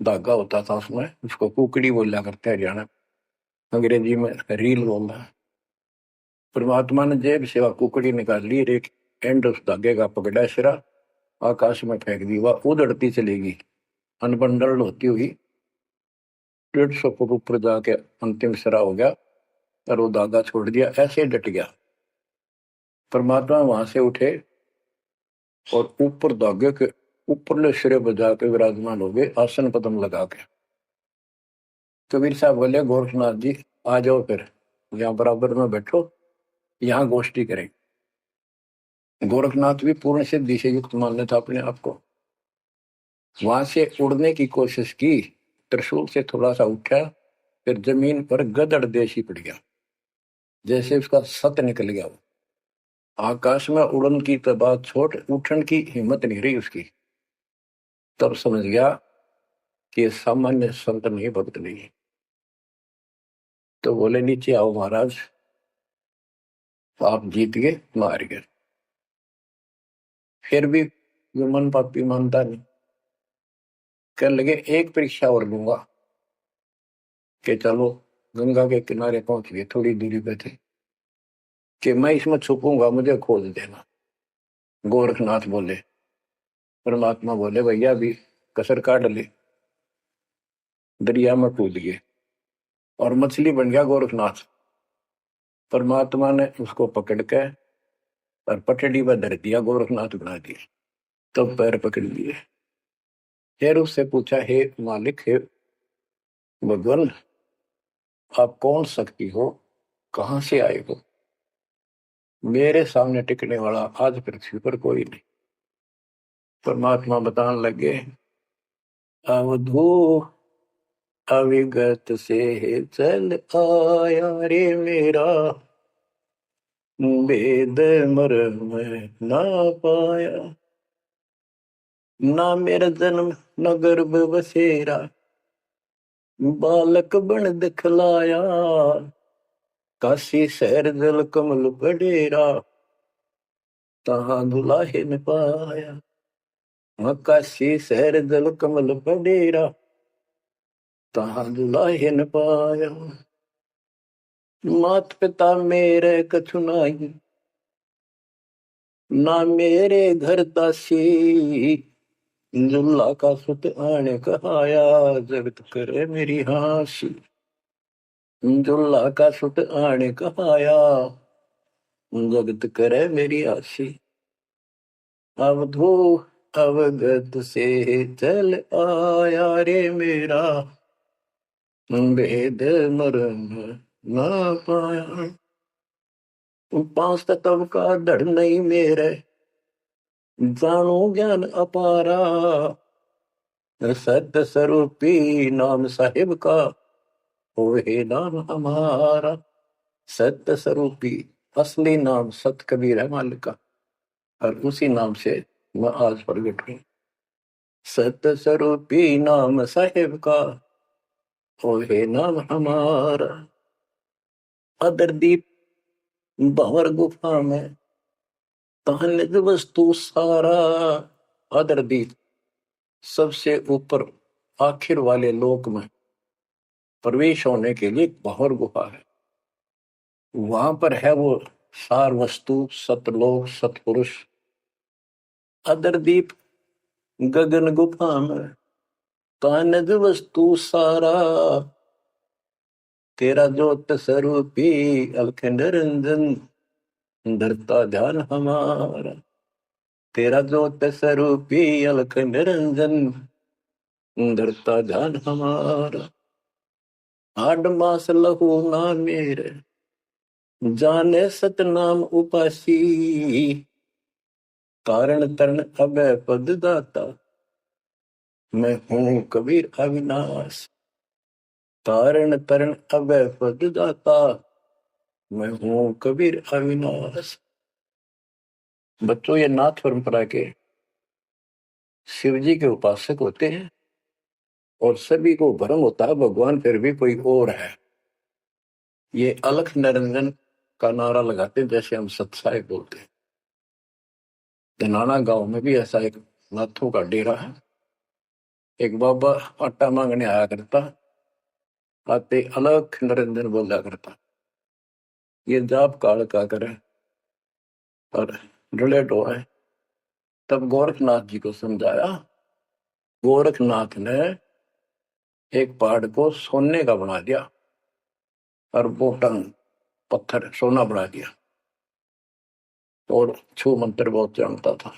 धागा होता था, उसमें उसको कुकड़ी बोला करते हैं हरियाणा, अंग्रेजी में रील बोलना है। परमात्मा ने जेब से वह कुकड़ी निकाल ली, एक एंड उस धागे का पकड़ा, सिरा आकाश में फेंक दी, वह उड़ती चलेगी अनबंडल होती हुई 150 फुट ऊपर जाके अंतिम सिरा हो गया, और वो धागा छोड़ दिया, ऐसे डट गया। परमात्मा वहां से उठे और ऊपर धागे के ऊपरले सिरे बजा के विराजमान हो गए, आसन पद्म लगा के। कबीर साहब बोले गोरखनाथ जी आ जाओ, फिर यहाँ बराबर में बैठो, यहाँ गोष्ठी करें। गोरखनाथ भी पूर्ण सिद्धि से युक्त मानने था अपने आप को। वहां से उड़ने की कोशिश की, त्रिशूल से थोड़ा सा उठा, फिर जमीन पर गदड़ देशी पड़ गया, जैसे उसका सत निकल गया। आकाश में उड़न की तो बात छोड़, उठन की हिम्मत नहीं रही उसकी। तब समझ गया कि ये सामान्य संत नहीं, भक्त नहीं। तो बोले नीचे आओ महाराज, आप जीत गए, मार गए। फिर भी जो मन पापी मानता नहीं, कहने लगे एक परीक्षा और लूंगा, कि चलो गंगा के किनारे पहुंच गए, थोड़ी दूरी पे थे, कि मैं इसमें छुपूंगा, मुझे खोज देना। गोरखनाथ बोले, परमात्मा बोले भैया अभी कसर काट ले, दरिया में कूद गए और मछली बन गया गोरखनाथ। परमात्मा ने उसको पकड़ के और पटड़ी पर धर दिया, गोरखनाथ बना दिया। तब पैर पकड़ लिए, फिर उससे पूछा हे मालिक, हे भगवान, आप कौन शक्ति हो, कहां से आए हो? मेरे सामने टिकने वाला आज पृथ्वी पर कोई नहीं। परमात्मा बताने लगे अवधू अविगत से चल आया रे मेरा, वेद मर्म ना पाया, ना मेरा जन्म न गर्भ बसेरा, बालक बन दिखलाया, काशी शहर जल कमल बडेरा, तहां दुलाहे न पाया। काशी शहर जल कमल बडेरा, तहां दुलाहे न पाया। मात पिता मेरे कछु नाही, ना मेरे घर दासी, जुल्ला का सुत आने कहाया, जगत करे मेरी हासी। जुल्ला का सुत आने कहाया, जगत करे मेरी हासी। अवधू अवगत से चल आया रे मेरा, वेद मर्म ना पाया। 5 तत्व का धड़ नहीं मेरे, जानो ज्ञान अपारा, सत्य स्वरूपी नाम साहिब का, ओहे नाम हमारा। सत्य स्वरूपी असली नाम सत कबीर है मालिक का, और उसी नाम से मैं आज प्रगट हूं। सत्य स्वरूपी नाम साहिब का, ओहे नाम हमारा। अदरदीप भंवर गुफा में तहन वस्तु सारा। अदरदीप सबसे ऊपर आखिर वाले लोक में प्रवेश होने के लिए भंवर गुफा है, वहां पर है वो सार वस्तु, सतलोक, सतपुरुष। अदरदीप गगन गुफा में तानज वस्तु सारा, तेरा ज्योत स्वरूपी अलख निरंजन, धरता ध्यान हमारा। तेरा ज्योत स्वरूपी अलख निरंजन, धरता ध्यान हमारा। 8 मास लहू ना मेरे, जाने सतनाम उपासी, कारण तरण अभय पद दाता, मैं हूँ कबीर अविनाश, तारण तरण अभय पद दाता, मैं हूँ कबीर अविनाश। बच्चों, ये नाथ परंपरा के शिव जी के उपासक होते हैं और सभी को भ्रम होता है भगवान फिर भी कोई और है। ये अलख निरंजन का नारा लगाते हैं, जैसे हम सत्साई बोलते हैं। धनाना गांव में भी ऐसा एक नाथों का डेरा है। एक बाबा आटा मांगने आया करता, आते अलख निरंजन बोला करता, ये जाप काल का करे और डले डोए। तब गोरखनाथ जी को समझाया। गोरखनाथ ने एक पहाड़ को सोने का बना दिया और वो टन पत्थर सोना बना दिया, और छू मंत्र बहुत जानता था।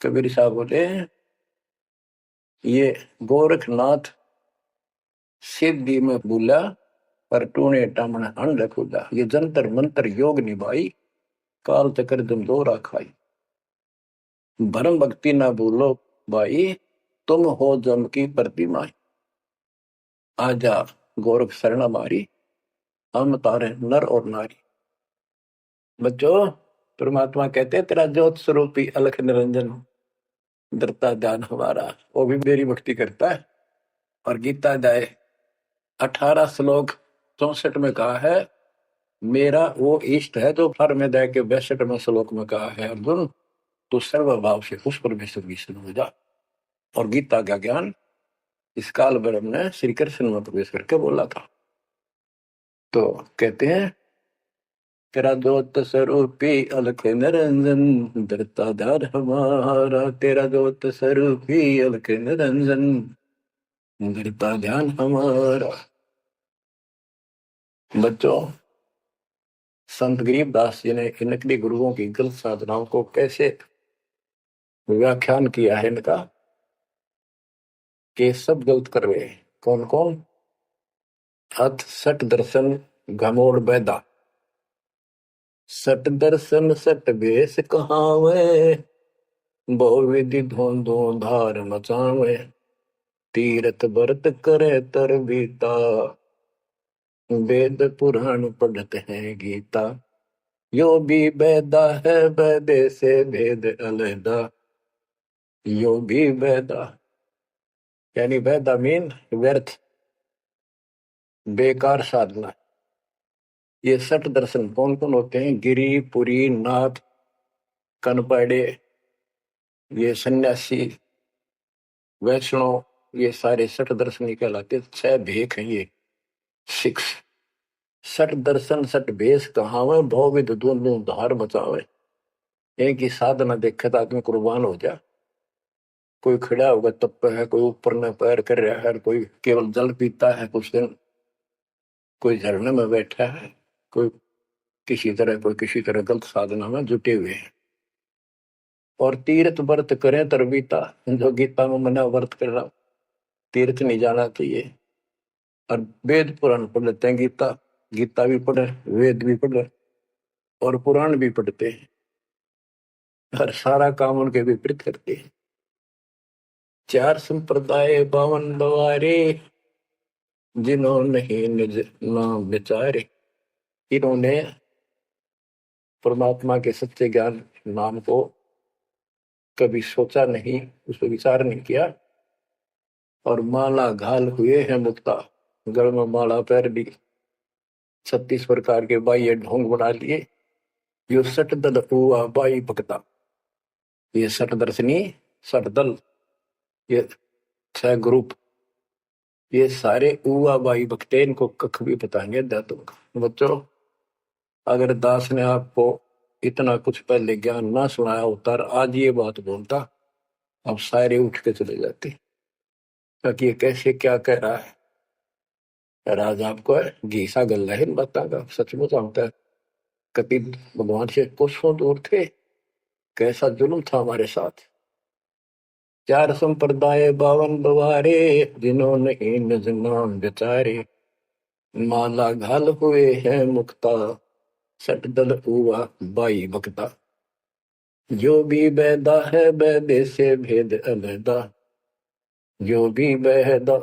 कबीर साहब बोले, ये गोरखनाथ सिद्धि में बोला पर टूने टामण अंड खुदा, ये जंतर मंत्र योग निभाई, काल चक्र तुम दो खाई। भरम भक्ति ना भूलो भाई, तुम हो जम की प्रतिमा, आजा गोरख शरण मारी, हम तारे नर और नारी। बच्चों, परमात्मा कहते हैं तेरा ज्योत स्वरूपी अलख निरंजन धरता ध्यान हमारा, वो भी मेरी भक्ति करता है। और गीता अध्याय 18 श्लोक 64 में कहा है, मेरा वो इष्ट है। तो फर में दे के 62वें श्लोक में कहा है, अर्जुन तू सर्वभाव से उस परमेश्वर की शरण हो जा। और गीता का ज्ञान इस काल ब्रह्म ने श्री कृष्ण में प्रवेश करके बोला था। तो कहते हैं, तेरा ज्योत स्वरूपी अलख निरंजन धरता ध्यान हमारा, तेरा ज्योत स्वरूपी अलख निरंजन धरता ध्यान हमारा। बच्चों, संत गरीबदास जी ने इन नकली गुरुओं की गलत साधनाओं को कैसे व्याख्यान किया है इनका, कि सब गलत कर रहे हैं। कौन कौन? अथ सट दर्शन घमोड़ बैदा, सट दर्शन सट बेस कहावे, बहु विधि धोंधो धार मचावे, तीरथ व्रत करे तर बीता, वेद पुराण पढ़ते हैं गीता, यो भी बैदा है बैदे से भेद अलहदा, यो भी बैदा। यानी बैदा मीन व्यर्थ, बेकार साधना। ये सठ दर्शन कौन कौन होते हैं? गिरी, पुरी, नाथ, कनपड़े, ये सन्यासी, वैष्णव, ये सारे सठ दर्शन कहलाते। 6 भेख हैं ये, 6। सठ दर्शन सठ भेष कहावे, बहुविध दोनों धार बचावे। एक ही साधना देखे तो आदमी कुर्बान हो जा। कोई खड़ा होगा तप है, कोई ऊपर में पैर कर रहा है, कोई केवल जल पीता है कुछ दिन, कोई झरने में बैठा है, कोई किसी तरह गलत साधना में जुटे हुए हैं। और तीर्थ व्रत करें तरबीता, जो गीता में मना व्रत कर रहा, तीर्थ नहीं जाना चाहिए। और वेद पुराण पढ़ लेते हैं, गीता भी पढ़े, वेद भी पढ़े और पुराण भी पढ़ते हैं, हर सारा काम उनके विपरीत करते हैं। 4 संप्रदाय 52 बवारे, जिन्होंने ही निज नाम विचारे। इन्होंने परमात्मा के सच्चे ज्ञान नाम को कभी सोचा नहीं, उस पर विचार नहीं किया, और माला घाल हुए हैं मुक्ता, गल में माला पैर ली, 36 प्रकार के बाह्य ढोंग बना लिए। यो सठ दल हुआ बाई भक्ता, ये सठ दर्शनी, सठ दल, ये 6 ग्रुप, ये सारे उआ बाई भक्ते, इनको कख भी पता नहीं है दातों का। बच्चों, अगर दास ने आपको इतना कुछ पहले ज्ञान ना सुनाया होता और आज ये बात बोलता, अब सारे उठ के चले जाते, ताकि ये कैसे क्या कह रहा है। राज आपको है घीसा गल्ला है इन बातों का, सचमुच होता है। कभी भगवान से कोसों दूर थे, कैसा जुल्म था हमारे साथ। 4 संप्रदाय 52 बवारे, जिन्होंने निज नाम विचारे, माला घाल हुए हैं मुक्ता, सट दल हुआ बाई भक्ता। जो भी बैदा है बैदे से भेद अलहदा, जो भी बहदा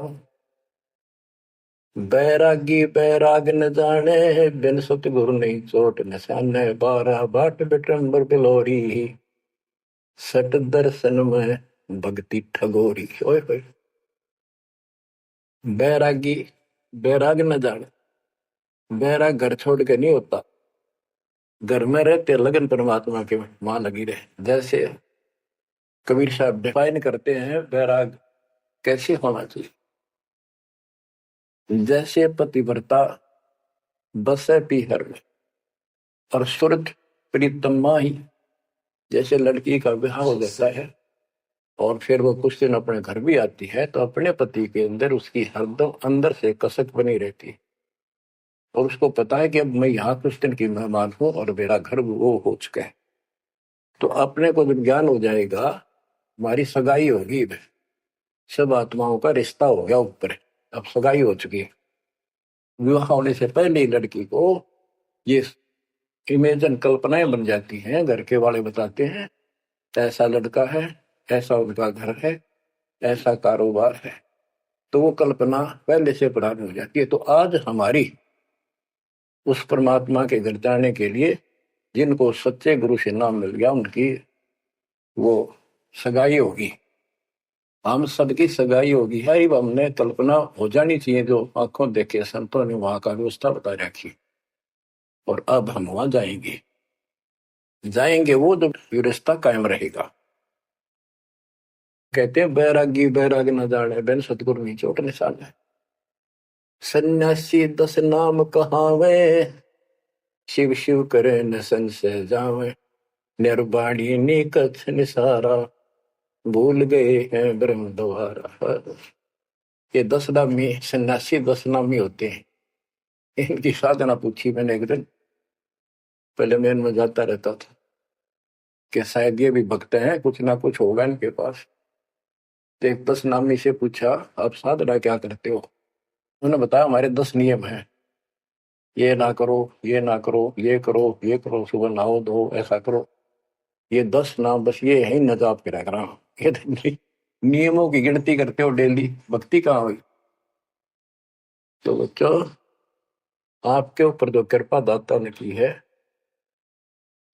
बैरागी बैराग न जाने, बिन सतगुरु नहीं चोट निशाने, 12 बाट बिटम्बर बिलोरी, सट दर्शन में भक्ति ठगोरी। ओए होए। बैरागी बैराग न जाने, बैराग घर छोड़ के नहीं होता, घर में रहते लगन परमात्मा के वहां लगी रहे। जैसे कबीर साहब डिफाइन करते हैं बैराग कैसे होना चाहिए। जैसे पतिव्रता बसे पीहर में और सुरत प्रीतमा ही, जैसे लड़की का विवाह हो जाता है और फिर वो कुछ दिन अपने घर भी आती है तो अपने पति के अंदर उसकी हरदम अंदर से कसक बनी रहती है और उसको पता है कि अब मैं यहाँ कुछ दिन की मेहमान हूं और मेरा घर वो हो चुका है। तो अपने को जब ज्ञान हो जाएगा, हमारी सगाई होगी, सब आत्माओं का रिश्ता हो गया ऊपर, अब सगाई हो चुकी है। विवाह होने से पहले ही लड़की को ये इमेजन कल्पनाएं बन जाती हैं, घर के वाले बताते हैं ऐसा लड़का है, ऐसा उनका घर है, ऐसा कारोबार है, तो वो कल्पना पहले से पुरानी हो जाती है। तो आज हमारी उस परमात्मा के घर जाने के लिए जिनको सच्चे गुरु से नाम मिल गया उनकी वो सगाई होगी, हम सबकी सगाई होगी है। हमने कल्पना हो जानी चाहिए, जो आंखों देखे संतों ने वहां का व्यवस्था बता रखी और अब हम वहां जाएंगे। जाएंगे वो जो रिश्ता कायम रहेगा। कहते हैं बैरागी बैराग न जाने, बिन सतगुरु नहीं चोट निशान है। सन्यासी 10 नाम कहावे, शिव शिव करे न संशय जावे, निर्वाणी निकथ निसारा, भूल गए हैं ब्रह्म द्वारा। ये 10 नामी सन्यासी 10 नामी होते हैं। इनकी साधना पूछी मैंने एक दिन, पहले मैं इनमें जाता रहता था कि शायद ये भी भक्त हैं, कुछ ना कुछ होगा इनके पास। तो एक 10 नामी से पूछा आप साधना क्या करते हो। उन्होंने बताया हमारे 10 नियम हैं, ये ना करो, ये ना करो, ये करो, ये करो, सुबह नहाओ धो, ऐसा करो। ये 10 नाम बस ये है न जाप करा करा। ये नियमों की गिनती करते हो डेली, भक्ति कहाँ हुई। तो बच्चों आपके ऊपर जो कृपा दाता ने की है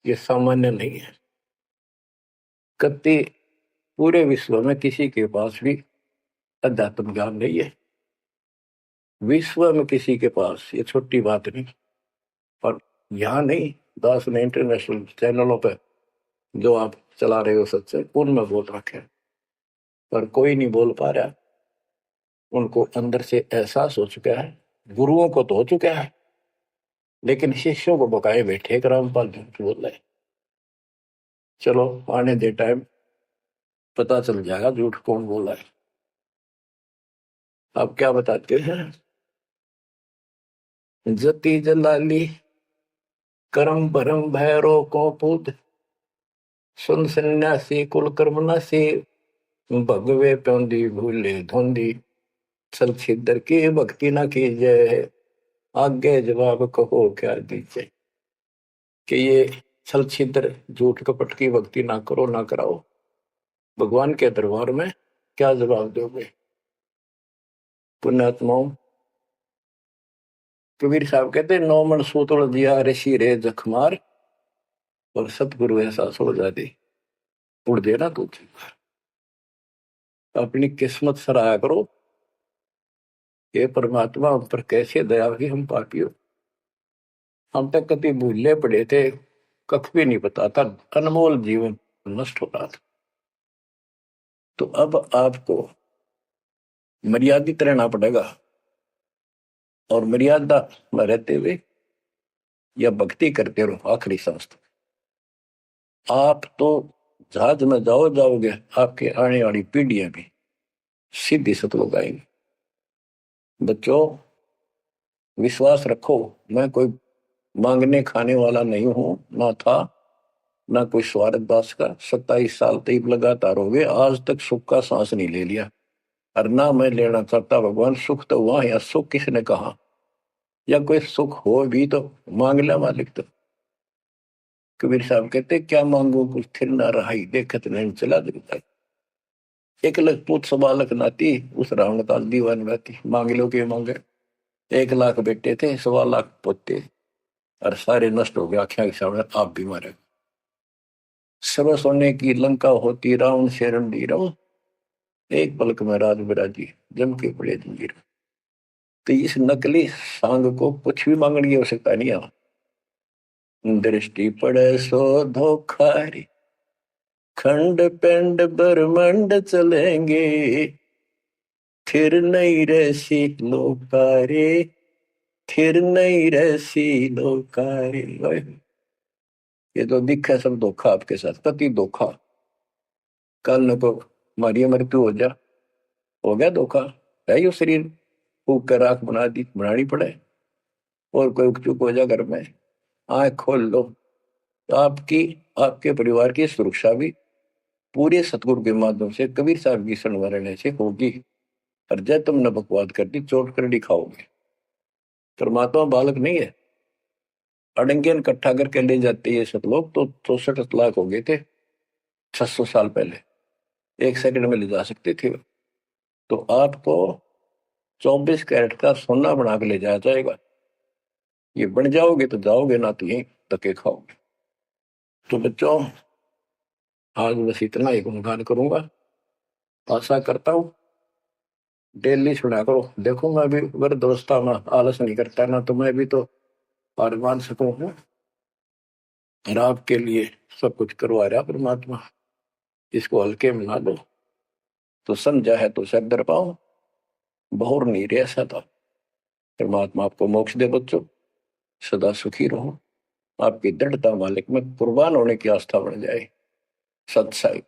ये सामान्य नहीं है। कति पूरे विश्व में किसी के पास भी अध्यात्म ज्ञान नहीं है, विश्व में किसी के पास, ये छोटी बात नहीं। और यहाँ नहीं, दास ने इंटरनेशनल चैनलों पर जो आप चला रहे हो सत्संग उनमें बोल रखे, पर कोई नहीं बोल पा रहा। उनको अंदर से एहसास हो चुका है, गुरुओं को तो हो चुका है, लेकिन शिष्यों को बकाए बैठे रामपाल झूठ बोल रहे। चलो आने दे टाइम, पता चल जाएगा झूठ कौन बोल रहा है। आप क्या बताते हैं, जति जलाली करम भरम भैरो को पूत, सुन सन्यासी कुल कर्मनासी, भगवे प्योंदी भूले धोंदी, सल छिदर की भक्ति न कीजिए, आगे जवाब कहो क्या दीजिए। कि ये छल छिद्र झूठ कपट की भक्ति ना करो ना कराओ, भगवान के दरबार में क्या जवाब दोगे। पुण्यात्माओं, कबीर साहब कहते 9 मन सूतुल दिया ऋषि रे जखमार, और सतगुरु ऐसा सोच जाती उड़ देना तू। अपनी किस्मत सराहा करो, ये परमात्मा हम पर कैसे दया हुई, हम पापी हो। हम तक कभी भूले पड़े थे, कख भी नहीं पता था, अनमोल जीवन नष्ट हो रहा था। तो अब आपको मर्यादित रहना पड़ेगा और मर्यादा में रहते हुए या भक्ति करते रहो आखिरी सांस तक। आप तो जहाज में जाओगे, आपके आने वाली पीढ़ियां भी सीधी सतलोक आएंगी। बच्चों विश्वास रखो, मैं कोई मांगने खाने वाला नहीं हूं, ना था ना कोई स्वार्थ दास का। 27 साल तक लगातार हो गए, आज तक सुख का सांस नहीं ले लिया, और ना मैं लेना चाहता। भगवान सुख तो वहां या सुख किसने कहा, या कोई सुख हो भी तो मांग ले मालिक। तो कबीर साहब कहते क्या मांगू कुछ थिर ना रहा, देखत नहीं चला दिखता। एक लख पुत सवालक नाती, उस रावण काल दीवान गाती। मांग लो के मांगे, 1 लाख बेटे थे, 1.25 लाख पोते, और सारे नष्ट हो गए आख्या के सामने, आप भी मारे। सर्व सोने की लंका होती, रावण से रणधीर, एक पलक में राज बिराजी, जम के पड़े जंजीर। तो इस नकली सांग को कुछ भी मांगने की आवश्यकता नहीं है। दृष्टि पड़े सो धोखारी, खंड पिंड ब्रह्मंड चलेंगे, फिर नहीं रसी लोकारे, फिर नहीं रसी लोकारे। ये तो दिखा सब धोखा आपके साथ, कति धोखा। कल न को मारी मृत्यु हो गया धोखा, है यो शरीर फूक कर राख बना दी, बनानी पड़े। और कोई चूक हो जा घर में, आंख खोल लो तो आपकी, आपके परिवार की सुरक्षा भी पूरे सतगुरु के माध्यम से, कबीर साहब की शरण रहने से होगी। और जब तुमने बकवाद कर दी, चोट कर दिखाओगे। परमात्मा बालक नहीं है। अड़ंगियन इकट्ठा करके ले जाते ये सब लोग तो 64 लाख हो गए थे 600 साल पहले, 1 सेकंड में ले जा सकते थे। तो आपको 24 कैरेट का सोना बना के ले जाया जाएगा। ये बन जाओगे तो जाओगे, ना तो यही धक्के खाओगे। तो बच्चों, आज बस इतना ही गुणगान करूंगा। आशा करता हूँ डेली सुना करो। देखो मैं भी अगर दोस्ता में आलस नहीं करता ना, तो मैं भी तो हार मान सकूं। और आपके लिए सब कुछ करवा रहा परमात्मा, इसको हल्के में ना लो। तो समझा है तो सर दर पाओ, बहुर नहीं रह ऐसा था। परमात्मा आपको मोक्ष दे बच्चों, सदा सुखी रहो। आपकी दृढ़ता मालिक में कुर्बान होने की आस्था बढ़ जाए। सत साई।